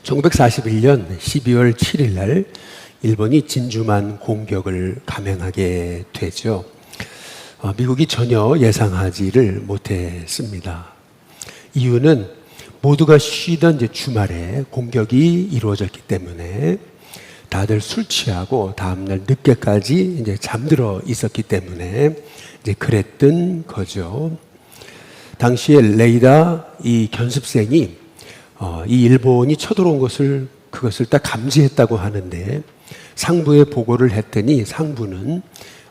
1941년 12월 7일 날 일본이 진주만 공격을 감행하게 되죠. 미국이 전혀 예상하지를 못했습니다. 이유는 모두가 쉬던 이제 주말에 공격이 이루어졌기 때문에 다들 술 취하고 다음날 늦게까지 이제 잠들어 있었기 때문에 이제 그랬던 거죠. 당시에 레이다 이 견습생이 이 일본이 쳐들어온 그것을 딱 감지했다고 하는데 상부에 보고를 했더니 상부는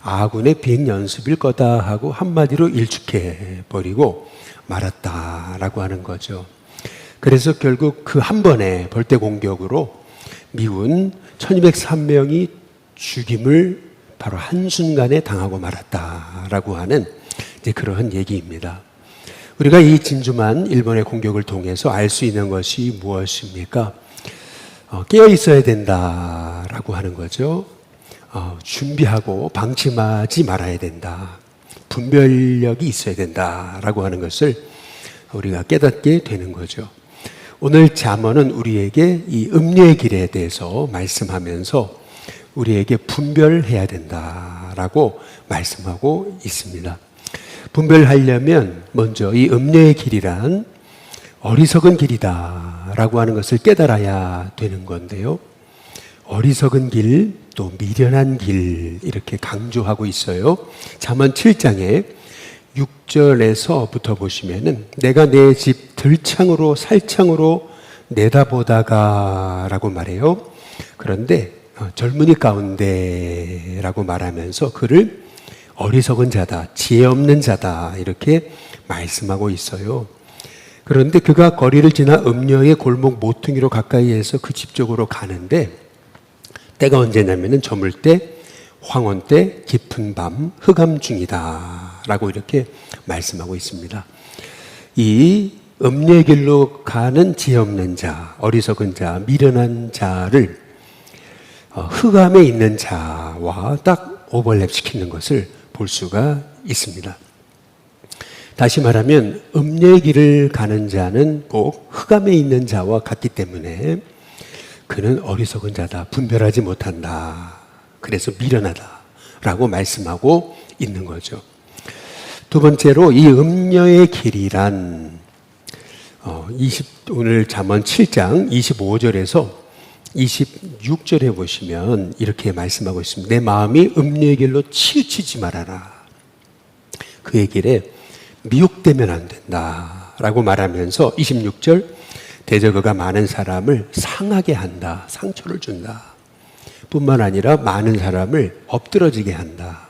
아군의 비행 연습일 거다 하고 한마디로 일축해 버리고 말았다라고 하는 거죠. 그래서 결국 그 한 번의 벌떼 공격으로 미군 1203명이 죽임을 바로 한순간에 당하고 말았다라고 하는 이제 그러한 얘기입니다. 우리가 이 진주만 일본의 공격을 통해서 알 수 있는 것이 무엇입니까? 깨어 있어야 된다라고 하는 거죠. 준비하고 방심하지 말아야 된다. 분별력이 있어야 된다라고 하는 것을 우리가 깨닫게 되는 거죠. 오늘 잠언은 우리에게 이 음료의 길에 대해서 말씀하면서 우리에게 분별해야 된다라고 말씀하고 있습니다. 분별하려면 먼저 이 음료의 길이란 어리석은 길이다라고 하는 것을 깨달아야 되는 건데요. 어리석은 길, 또 미련한 길 이렇게 강조하고 있어요. 잠언 7장에 6절에서부터 보시면은 내가 내 집 들창으로 살창으로 내다보다가 라고 말해요. 그런데 젊은이 가운데 라고 말하면서 그를 어리석은 자다, 지혜 없는 자다 이렇게 말씀하고 있어요. 그런데 그가 거리를 지나 음녀의 골목 모퉁이로 가까이 해서 그 집 쪽으로 가는데 때가 언제냐면은 저물 때, 황혼 때, 깊은 밤, 흑암 중이다 라고 이렇게 말씀하고 있습니다. 이 음녀의 길로 가는 지혜 없는 자, 어리석은 자, 미련한 자를 흑암에 있는 자와 딱 오버랩 시키는 것을 볼 수가 있습니다. 다시 말하면 음녀의 길을 가는 자는 꼭 흑암에 있는 자와 같기 때문에 그는 어리석은 자다, 분별하지 못한다, 그래서 미련하다라고 말씀하고 있는 거죠. 두 번째로 이 음녀의 길이란 오늘 잠언 7장 25절에서 26절에 보시면 이렇게 말씀하고 있습니다. 내 마음이 음녀의 길로 치우치지 말아라. 그의 길에 미혹되면 안 된다 라고 말하면서 26절 대저 그가 많은 사람을 상하게 한다, 상처를 준다 뿐만 아니라 많은 사람을 엎드러지게 한다,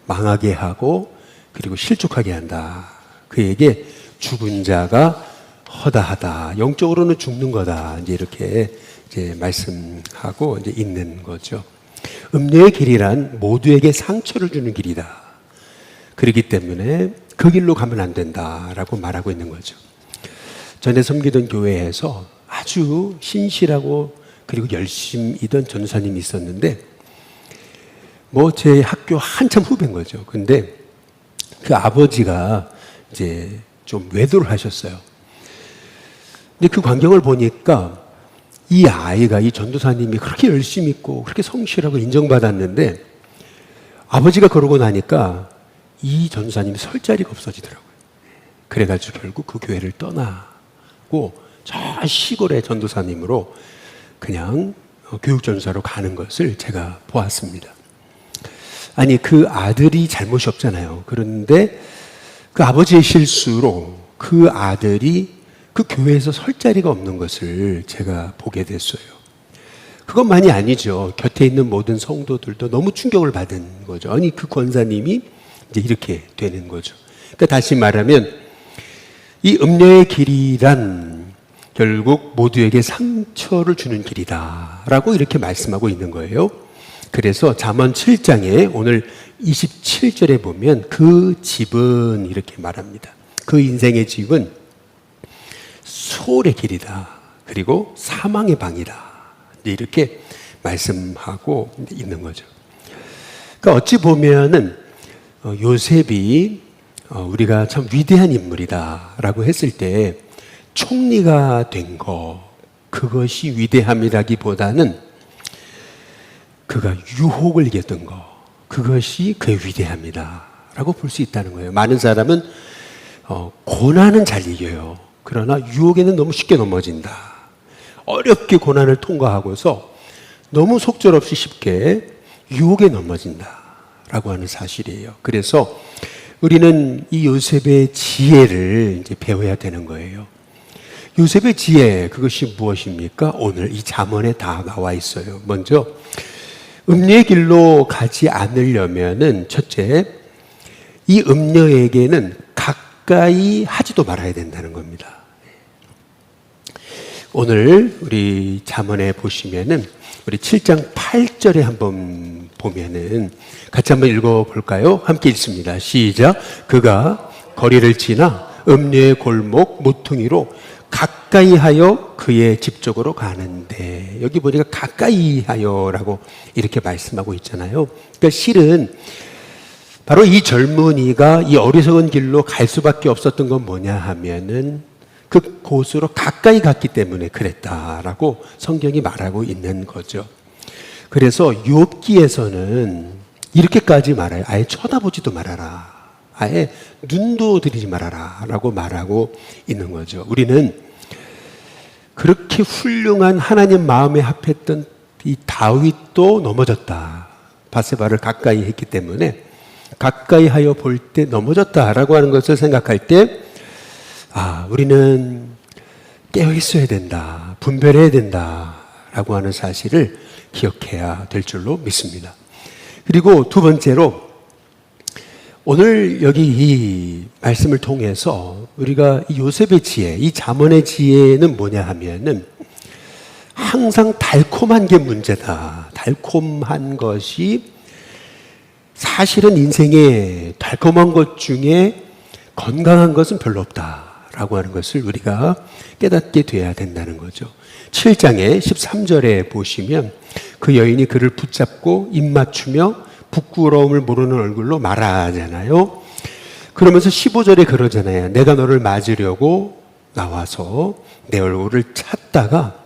망하게 하고 그리고 실족하게 한다. 그에게 죽은 자가 허다하다, 영적으로는 죽는 거다, 이제 이렇게 말씀하고 이제 있는 거죠. 음녀의 길이란 모두에게 상처를 주는 길이다. 그렇기 때문에 그 길로 가면 안 된다라고 말하고 있는 거죠. 전에 섬기던 교회에서 아주 신실하고 그리고 열심이던 전도사님이 있었는데 제 학교 한참 후배인 거죠. 근데 그 아버지가 이제 좀 외도를 하셨어요. 근데 그 광경을 보니까 이 아이가, 이 전도사님이 그렇게 열심히 있고 그렇게 성실하고 인정받았는데 아버지가 그러고 나니까 이 전도사님이 설 자리가 없어지더라고요. 그래가지고 결국 그 교회를 떠나고 저 시골의 전도사님으로 그냥 교육전도사로 가는 것을 제가 보았습니다. 아니, 그 아들이 잘못이 없잖아요. 그런데 그 아버지의 실수로 그 아들이 그 교회에서 설 자리가 없는 것을 제가 보게 됐어요. 그것만이 아니죠. 곁에 있는 모든 성도들도 너무 충격을 받은 거죠. 아니, 그 권사님이 이제 이렇게 되는 거죠. 그러니까 다시 말하면 이 음녀의 길이란 결국 모두에게 상처를 주는 길이다 라고 이렇게 말씀하고 있는 거예요. 그래서 잠언 7장에 오늘 27절에 보면 그 집은 이렇게 말합니다. 그 인생의 집은 소홀의 길이다, 그리고 사망의 방이다, 이렇게 말씀하고 있는 거죠. 그러니까 어찌 보면은 요셉이 우리가 참 위대한 인물이다 라고 했을 때 총리가 된 거, 그것이 위대함이라기보다는 그가 유혹을 이겼던 거, 그것이 그의 위대함이다라고 볼 수 있다는 거예요. 많은 사람은 고난은 잘 이겨요. 그러나 유혹에는 너무 쉽게 넘어진다. 어렵게 고난을 통과하고서 너무 속절없이 쉽게 유혹에 넘어진다라고 하는 사실이에요. 그래서 우리는 이 요셉의 지혜를 이제 배워야 되는 거예요. 요셉의 지혜, 그것이 무엇입니까? 오늘 이 잠언에 다 나와 있어요. 먼저 음녀의 길로 가지 않으려면은 첫째, 이 음녀에게는 가까이 하지도 말아야 된다는 겁니다. 오늘 우리 잠언에 보시면은 우리 7장 8절에 한번 보면은 같이 한번 읽어볼까요? 함께 읽습니다. 시작. 그가 거리를 지나 음녀의 골목 모퉁이로 가까이 하여 그의 집 쪽으로 가는데, 여기 보니까 가까이 하여라고 이렇게 말씀하고 있잖아요. 그러니까 실은 바로 이 젊은이가 이 어리석은 길로 갈 수밖에 없었던 건 뭐냐 하면은 그 곳으로 가까이 갔기 때문에 그랬다라고 성경이 말하고 있는 거죠. 그래서 욥기에서는 이렇게까지 말해요. 아예 쳐다보지도 말아라. 아예 눈도 들이지 말아라 라고 말하고 있는 거죠. 우리는 그렇게 훌륭한 하나님 마음에 합했던 이 다윗도 넘어졌다. 바세바를 가까이 했기 때문에 가까이 하여 볼 때 넘어졌다라고 하는 것을 생각할 때, 우리는 깨어 있어야 된다. 분별해야 된다라고 하는 사실을 기억해야 될 줄로 믿습니다. 그리고 두 번째로, 오늘 여기 이 말씀을 통해서 우리가 이 요셉의 지혜, 이 잠언의 지혜는 뭐냐 하면은 항상 달콤한 게 문제다. 달콤한 것이, 사실은 인생에 달콤한 것 중에 건강한 것은 별로 없다라고 하는 것을 우리가 깨닫게 돼야 된다는 거죠. 7장의 13절에 보시면 그 여인이 그를 붙잡고 입 맞추며 부끄러움을 모르는 얼굴로 말하잖아요. 그러면서 15절에 그러잖아요. 내가 너를 맞으려고 나와서 내 얼굴을 찾다가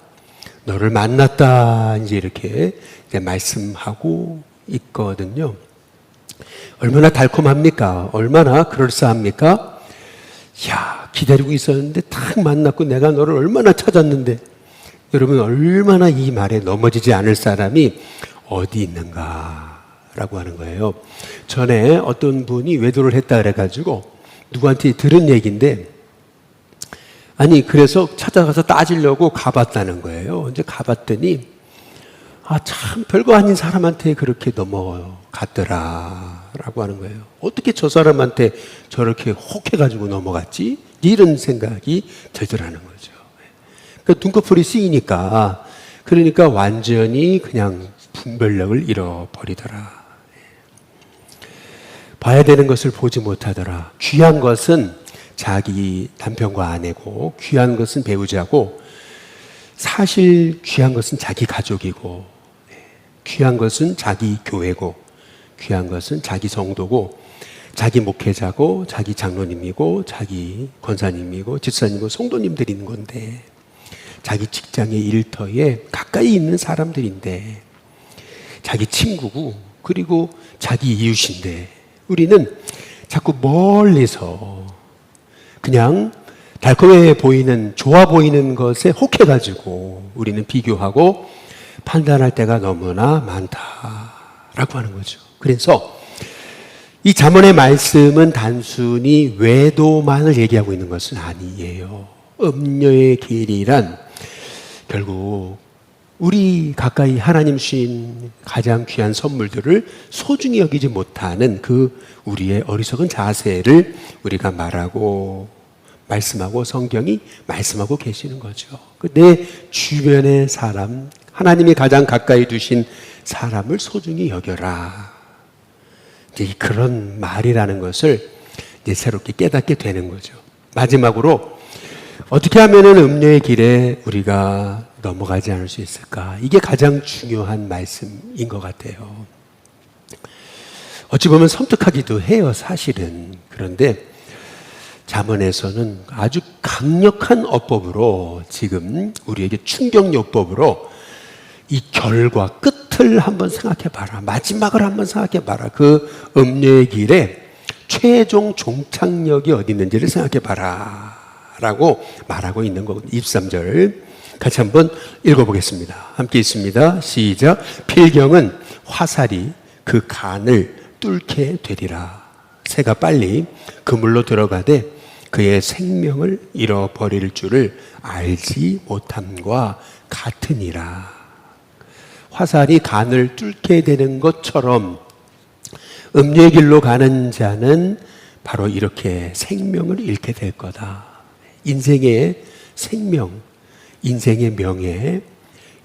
너를 만났다. 이제 이렇게 이제 말씀하고 있거든요. 얼마나 달콤합니까? 얼마나 그럴싸합니까? 기다리고 있었는데 딱 만났고 내가 너를 얼마나 찾았는데, 여러분 얼마나 이 말에 넘어지지 않을 사람이 어디 있는가 라고 하는 거예요. 전에 어떤 분이 외도를 했다 그래가지고 누구한테 들은 얘기인데, 그래서 찾아가서 따지려고 가봤다는 거예요. 이제 가봤더니 참 별거 아닌 사람한테 그렇게 넘어갔더라 라고 하는 거예요. 어떻게 저 사람한테 저렇게 혹해가지고 넘어갔지? 이런 생각이 들더라는 거죠. 그러니까 눈꺼풀이 쓰이니까, 그러니까 완전히 그냥 분별력을 잃어버리더라. 봐야 되는 것을 보지 못하더라. 귀한 것은 자기 남편과 아내고, 귀한 것은 배우자고, 사실 귀한 것은 자기 가족이고, 귀한 것은 자기 교회고, 귀한 것은 자기 성도고, 자기 목회자고, 자기 장로님이고, 자기 권사님이고, 집사님이고, 성도님들이 있는 건데, 자기 직장의 일터에 가까이 있는 사람들인데, 자기 친구고, 그리고 자기 이웃인데, 우리는 자꾸 멀리서 그냥 달콤해 보이는, 좋아 보이는 것에 혹해가지고 우리는 비교하고 판단할 때가 너무나 많다라고 하는 거죠. 그래서 이 잠언의 말씀은 단순히 외도만을 얘기하고 있는 것은 아니에요. 음녀의 길이란 결국 우리 가까이 하나님 주신 가장 귀한 선물들을 소중히 여기지 못하는 그 우리의 어리석은 자세를 우리가 말씀하고 성경이 말씀하고 계시는 거죠. 내 주변의 사람, 하나님이 가장 가까이 두신 사람을 소중히 여겨라. 이제 그런 말이라는 것을 이제 새롭게 깨닫게 되는 거죠. 마지막으로 어떻게 하면은 음녀의 길에 우리가 넘어가지 않을 수 있을까? 이게 가장 중요한 말씀인 것 같아요. 어찌 보면 섬뜩하기도 해요, 사실은. 그런데 잠언에서는 아주 강력한 어법으로 지금 우리에게 충격요법으로 이 결과 끝을 한번 생각해 봐라. 마지막을 한번 생각해 봐라. 그 음료의 길에 최종 종착역이 어디 있는지를 생각해 봐라 라고 말하고 있는 거거든요. 23절 같이 한번 읽어보겠습니다. 함께 있습니다. 시작. 필경은 화살이 그 간을 뚫게 되리라. 새가 빨리 그물로 들어가되 그의 생명을 잃어버릴 줄을 알지 못함과 같으니라. 화살이 간을 뚫게 되는 것처럼 음료의 길로 가는 자는 바로 이렇게 생명을 잃게 될 거다. 인생의 생명, 인생의 명예,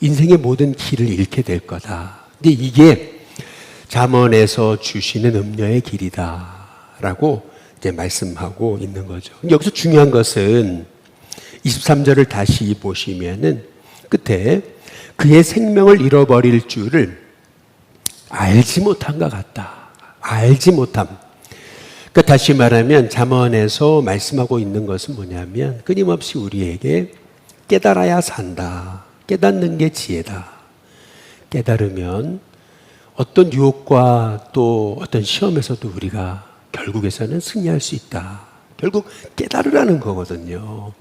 인생의 모든 길을 잃게 될 거다. 근데 이게 잠언에서 주시는 음료의 길이다라고 이제 말씀하고 있는 거죠. 여기서 중요한 것은 23절을 다시 보시면은 끝에 그의 생명을 잃어버릴 줄을 알지 못한 것 같다. 알지 못함. 그러니까 다시 말하면 잠언에서 말씀하고 있는 것은 뭐냐면 끊임없이 우리에게 깨달아야 산다. 깨닫는 게 지혜다. 깨달으면 어떤 유혹과 또 어떤 시험에서도 우리가 결국에서는 승리할 수 있다. 결국 깨달으라는 거거든요.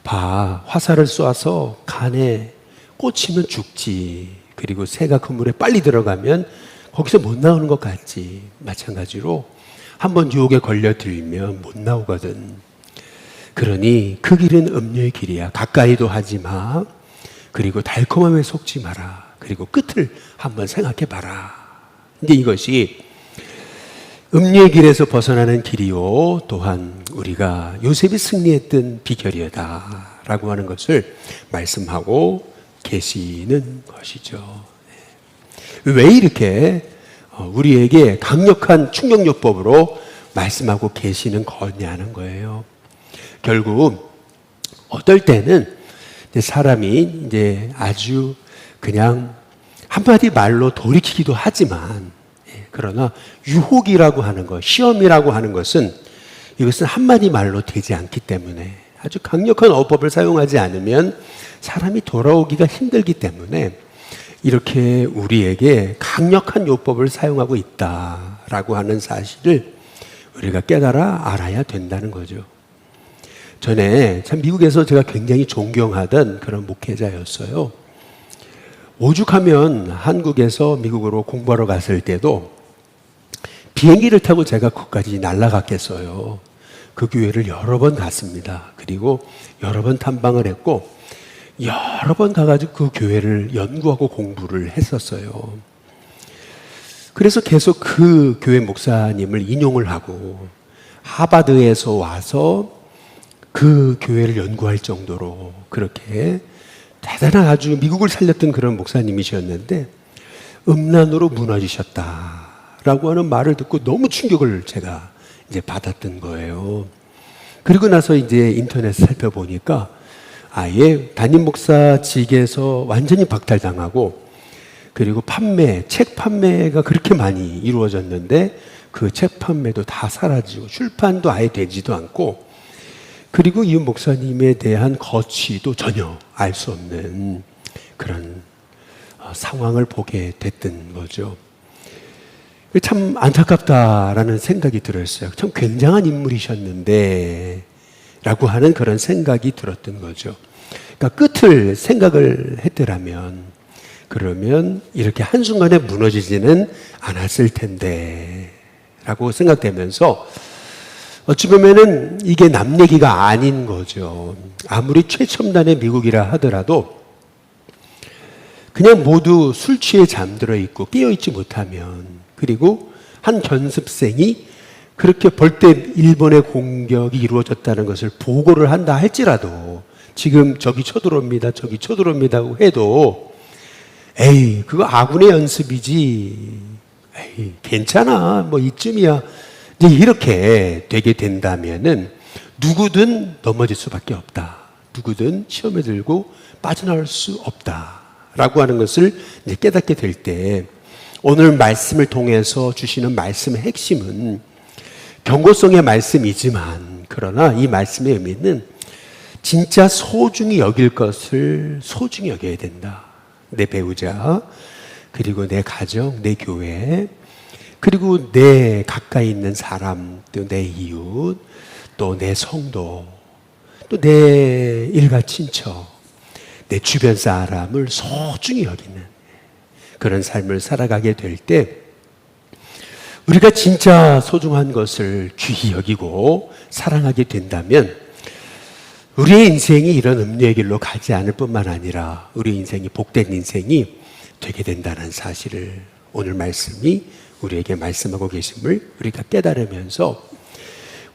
봐, 화살을 쏘아서 간에 꽂히면 죽지. 그리고 새가 그물에 빨리 들어가면 거기서 못 나오는 것 같지. 마찬가지로 한번 유혹에 걸려들면 못 나오거든. 그러니 그 길은 음료의 길이야. 가까이도 하지 마. 그리고 달콤함에 속지 마라. 그리고 끝을 한번 생각해 봐라. 근데 이것이 음료의 길에서 벗어나는 길이요. 또한 우리가 요셉이 승리했던 비결이다. 라고 하는 것을 말씀하고 계시는 것이죠. 왜 이렇게 우리에게 강력한 충격요법으로 말씀하고 계시는 거냐는 거예요. 결국 어떨 때는 사람이 이제 아주 그냥 한마디 말로 돌이키기도 하지만 그러나 유혹이라고 하는 것, 시험이라고 하는 것은 이것은 한마디 말로 되지 않기 때문에 아주 강력한 어법을 사용하지 않으면 사람이 돌아오기가 힘들기 때문에 이렇게 우리에게 강력한 요법을 사용하고 있다라고 하는 사실을 우리가 깨달아 알아야 된다는 거죠. 전에 참 미국에서 제가 굉장히 존경하던 그런 목회자였어요. 오죽하면 한국에서 미국으로 공부하러 갔을 때도 비행기를 타고 제가 거기까지 날아갔겠어요. 그 교회를 여러 번 갔습니다. 그리고 여러 번 탐방을 했고 여러 번 가가지고 그 교회를 연구하고 공부를 했었어요. 그래서 계속 그 교회 목사님을 인용을 하고 하버드에서 와서 그 교회를 연구할 정도로 그렇게 대단한 아주 미국을 살렸던 그런 목사님이셨는데 음란으로 무너지셨다라고 하는 말을 듣고 너무 충격을 제가 이제 받았던 거예요. 그리고 나서 이제 인터넷 살펴보니까 아예 담임 목사직에서 완전히 박탈당하고 그리고 책 판매가 그렇게 많이 이루어졌는데 그 책 판매도 다 사라지고 출판도 아예 되지도 않고 그리고 이 목사님에 대한 거취도 전혀 알 수 없는 그런 상황을 보게 됐던 거죠. 참 안타깝다라는 생각이 들었어요. 참 굉장한 인물이셨는데 라고 하는 그런 생각이 들었던 거죠. 그러니까 끝을 생각을 했더라면 그러면 이렇게 한순간에 무너지지는 않았을 텐데 라고 생각되면서 어찌 보면은 이게 남 얘기가 아닌 거죠. 아무리 최첨단의 미국이라 하더라도 그냥 모두 술 취해 잠들어 있고 깨어있지 못하면 그리고 한 견습생이 그렇게 벌떼 일본의 공격이 이루어졌다는 것을 보고를 한다 할지라도 지금 저기 쳐들어옵니다. 저기 쳐들어옵니다고 해도 에이 그거 아군의 연습이지. 에이 괜찮아. 뭐 이쯤이야. 이제 이렇게 되게 된다면은 누구든 넘어질 수밖에 없다. 누구든 시험에 들고 빠져나올 수 없다라고 하는 것을 이제 깨닫게 될 때 오늘 말씀을 통해서 주시는 말씀의 핵심은 경고성의 말씀이지만 그러나 이 말씀의 의미는 진짜 소중히 여길 것을 소중히 여겨야 된다. 내 배우자, 그리고 내 가정, 내 교회, 그리고 내 가까이 있는 사람, 또 내 이웃, 또 내 성도, 또 내 일가 친척, 내 주변 사람을 소중히 여기는 그런 삶을 살아가게 될 때 우리가 진짜 소중한 것을 귀히 여기고 사랑하게 된다면 우리의 인생이 이런 음료의 길로 가지 않을 뿐만 아니라 우리 인생이 복된 인생이 되게 된다는 사실을 오늘 말씀이 우리에게 말씀하고 계심을 우리가 깨달으면서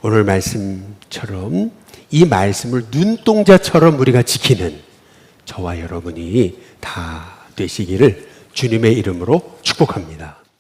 오늘 말씀처럼 이 말씀을 눈동자처럼 우리가 지키는 저와 여러분이 다 되시기를 주님의 이름으로 축복합니다.